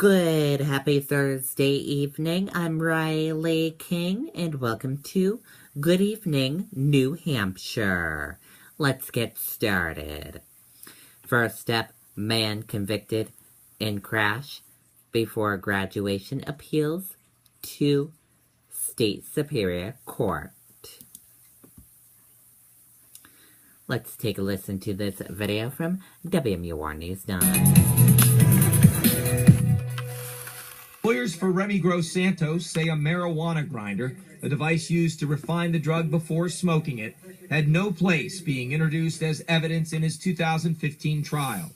Good, happy Thursday evening. I'm Riley King, and welcome to Good Evening, New Hampshire. Let's get started. First up, man convicted in crash before graduation appeals to State Superior Court. Let's take a listen to this video from WMUR News 9. Lawyers for Remy Gross Santos say a marijuana grinder, a device used to refine the drug before smoking it, had no place being introduced as evidence in his 2015 trial.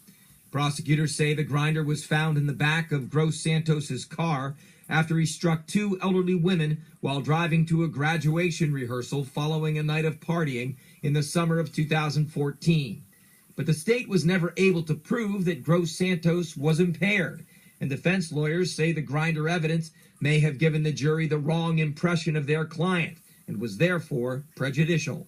Prosecutors say the grinder was found in the back of Gross Santos's car after he struck two elderly women while driving to a graduation rehearsal following a night of partying in the summer of 2014. But the state was never able to prove that Gross Santos was impaired, and defense lawyers say the grinder evidence may have given the jury the wrong impression of their client and was therefore prejudicial.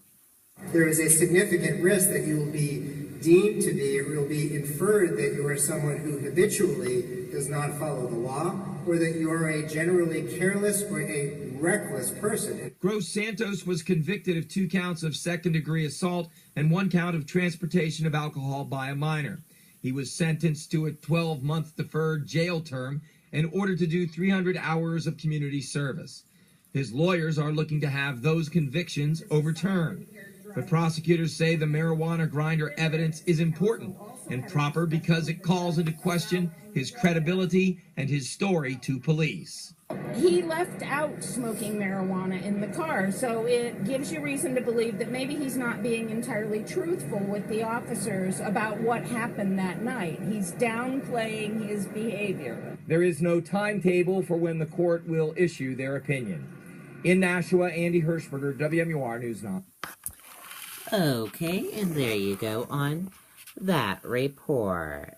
There is a significant risk that you will be deemed to be, or will be inferred that you are someone who habitually does not follow the law, or that you are a generally careless or a reckless person. Gross Santos was convicted of 2 counts of second-degree assault and 1 count of transportation of alcohol by a minor. He was sentenced to a 12-month deferred jail term and ordered to do 300 hours of community service. His lawyers are looking to have those convictions overturned. But prosecutors say the marijuana grinder evidence is important and proper because it calls into question his credibility and his story to police. He left out smoking marijuana in the car, so it gives you reason to believe that maybe he's not being entirely truthful with the officers about what happened that night. He's downplaying his behavior. There is no timetable for when the court will issue their opinion. In Nashua, Andy Hirschberger, WMUR News 9. Okay, and there you go on that report.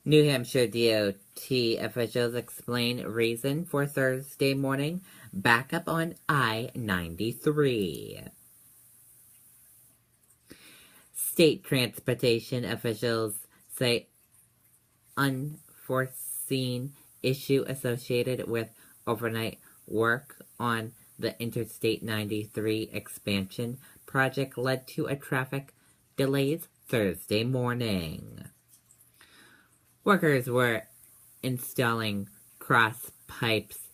New Hampshire DOT officials explain reason for Thursday morning backup on I-93. State transportation officials say unforeseen issue associated with overnight work on the Interstate 93 expansion project led to a traffic delays Thursday morning. Workers were installing cross pipes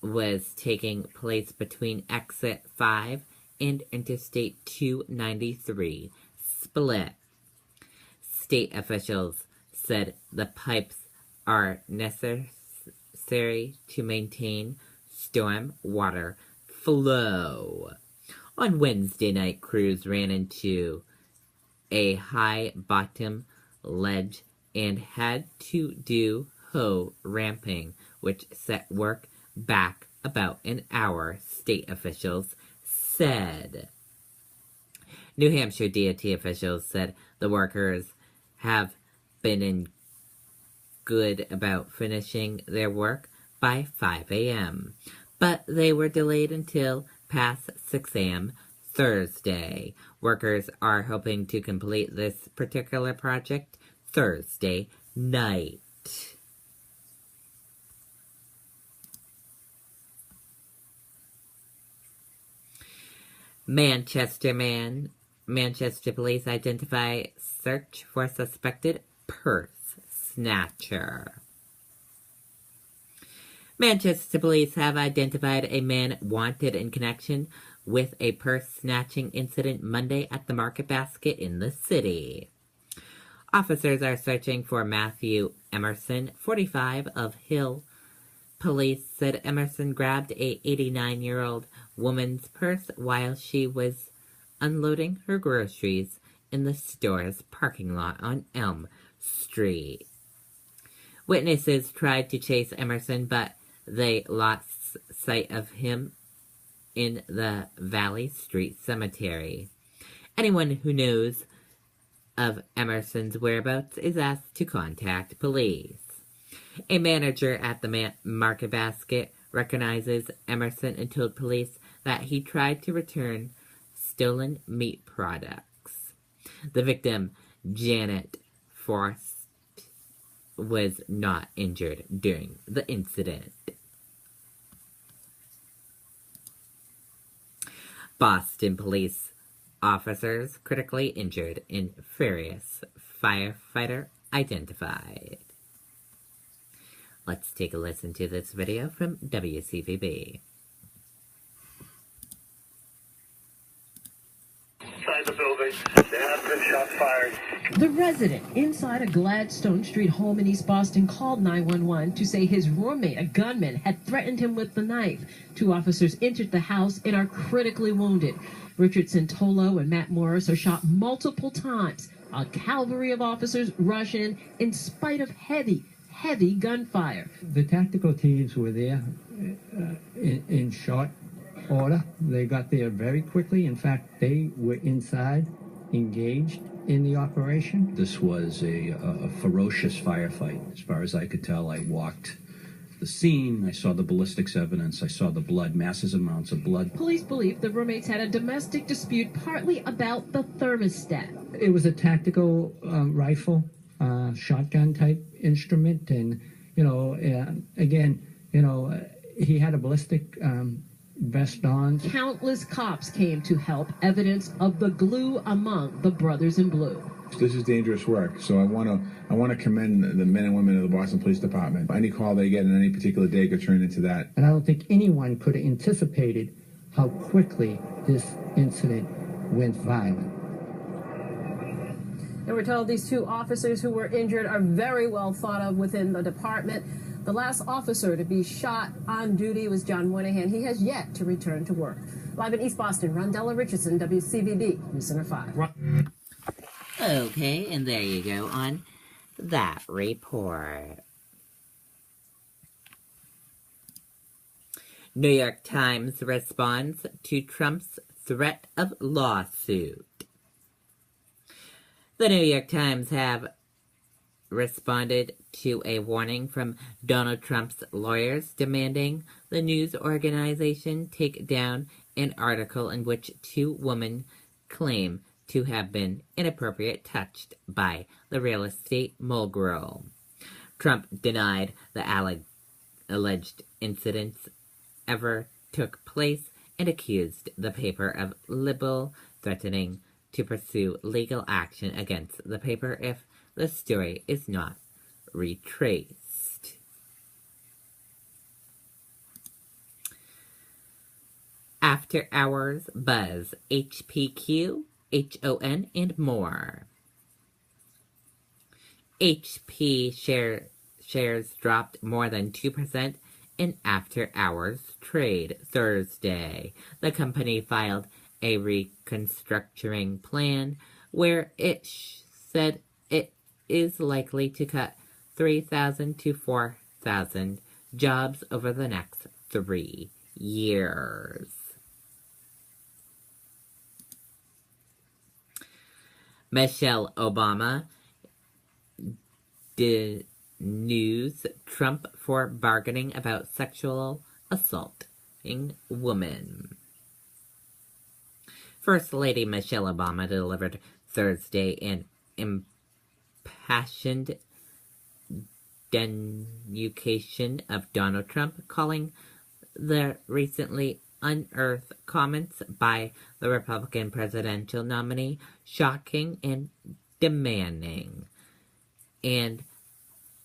was taking place between exit 5 and Interstate 293 split. State officials said the pipes are necessary to maintain storm water flow. On Wednesday night, crews ran into a high bottom ledge and had to do hoe ramping, which set work back about an hour, state officials said. New Hampshire DOT officials said the workers have been good about finishing their work by 5 a.m., but they were delayed until past 6 a.m. Thursday. Workers are hoping to complete this particular project Thursday night. Manchester police identify search for suspected purse snatcher. Manchester police have identified a man wanted in connection with a purse snatching incident Monday at the Market Basket in the city. Officers are searching for Matthew Emerson, 45, of Hill. Police said Emerson grabbed a 89-year-old woman's purse while she was unloading her groceries in the store's parking lot on Elm Street. Witnesses tried to chase Emerson, but they lost sight of him in the Valley Street Cemetery. Anyone who knows of Emerson's whereabouts is asked to contact police. A manager at the Market Basket recognizes Emerson and told police that he tried to return stolen meat products. The victim, Janet Forst, was not injured during the incident. Boston police officers critically injured in furious firefighter identified. Let's take a listen to this video from WCVB. Inside the building, there have been shots fired. The resident inside a Gladstone Street home in East Boston called 911 to say his roommate, a gunman, had threatened him with the knife. 2 officers entered the house and are critically wounded. Richard Santolo and Matt Morris are shot multiple times. A cavalry of officers rush in spite of heavy gunfire. The tactical teams were there in short order. They got there very quickly. In fact, they were inside, engaged in the operation. This was a ferocious firefight. As far as I could tell, I walked the scene, I saw the ballistics evidence, I saw the blood, massive amounts of blood. Police believe the roommates had a domestic dispute partly about the thermostat. It was a tactical rifle, shotgun type instrument, and again, he had a ballistic vest on. Countless cops came to help, evidence of the glue among the brothers in blue. This is dangerous work, so I want to commend the men and women of the Boston Police Department. Any call they get in any particular day could turn into that. And I don't think anyone could have anticipated how quickly this incident went violent. And we're told these 2 officers who were injured are very well thought of within the department. The last officer to be shot on duty was John Moynihan. He has yet to return to work. Live in East Boston, Rondella Richardson, WCVB, News Center 5. Okay, and there you go on that report. New York Times responds to Trump's threat of lawsuit. The New York Times have responded to a warning from Donald Trump's lawyers demanding the news organization take down an article in which 2 women claim to have been inappropriately touched by the real estate mogul. Trump denied the alleged incidents ever took place and accused the paper of libel, threatening to pursue legal action against the paper if the story is not retraced. After Hours Buzz, HPQ, HON, and more. HP shares dropped more than 2% in after-hours trade Thursday. The company filed a reconstructuring plan where it said it is likely to cut 3,000 to 4,000 jobs over the next 3 years. Michelle Obama denues Trump for bargaining about sexual assaulting women. First Lady Michelle Obama delivered Thursday an impassioned denunciation of Donald Trump, calling the recently unearthed comments by the Republican presidential nominee shocking and demanding and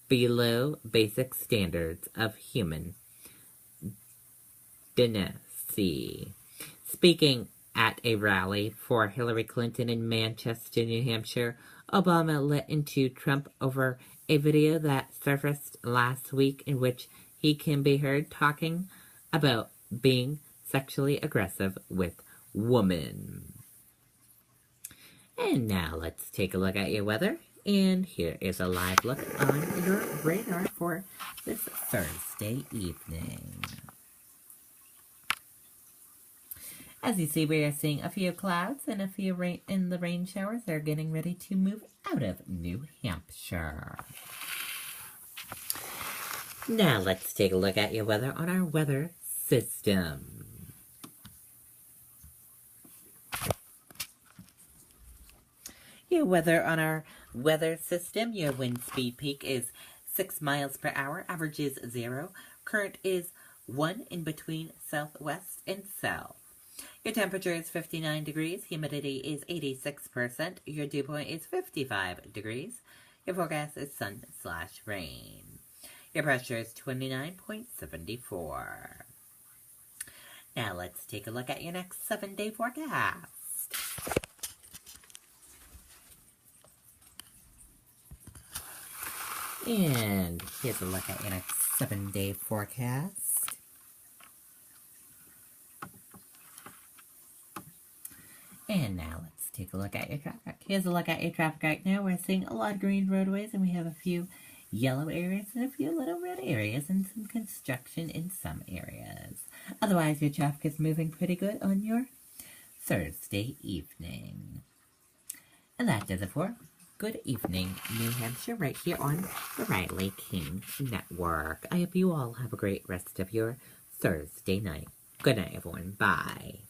below basic standards of human decency. Speaking at a rally for Hillary Clinton in Manchester, New Hampshire, Obama lit into Trump over a video that surfaced last week in which he can be heard talking about being sexually aggressive with women. And now let's take a look at your weather. And here is a live look on your radar for this Thursday evening. As you see, we are seeing a few clouds and a few rain showers. They're getting ready to move out of New Hampshire. Now let's take a look at your weather on our weather system. Your weather on our weather system. Your wind speed peak is 6 miles per hour. Average is 0. Current is 1 in between southwest and south. Your temperature is 59 degrees. Humidity is 86%. Your dew point is 55 degrees. Your forecast is sun/rain. Your pressure is 29.74. Now let's take a look at your next 7-day forecast. And here's a look at your next 7-day forecast. And now let's take a look at your traffic. Here's a look at your traffic right now. We're seeing a lot of green roadways, and we have a few yellow areas and a few little red areas and some construction in some areas. Otherwise, your traffic is moving pretty good on your Thursday evening. And that does it for Good Evening, New Hampshire, right here on the Riley King Network. I hope you all have a great rest of your Thursday night. Good night, everyone. Bye.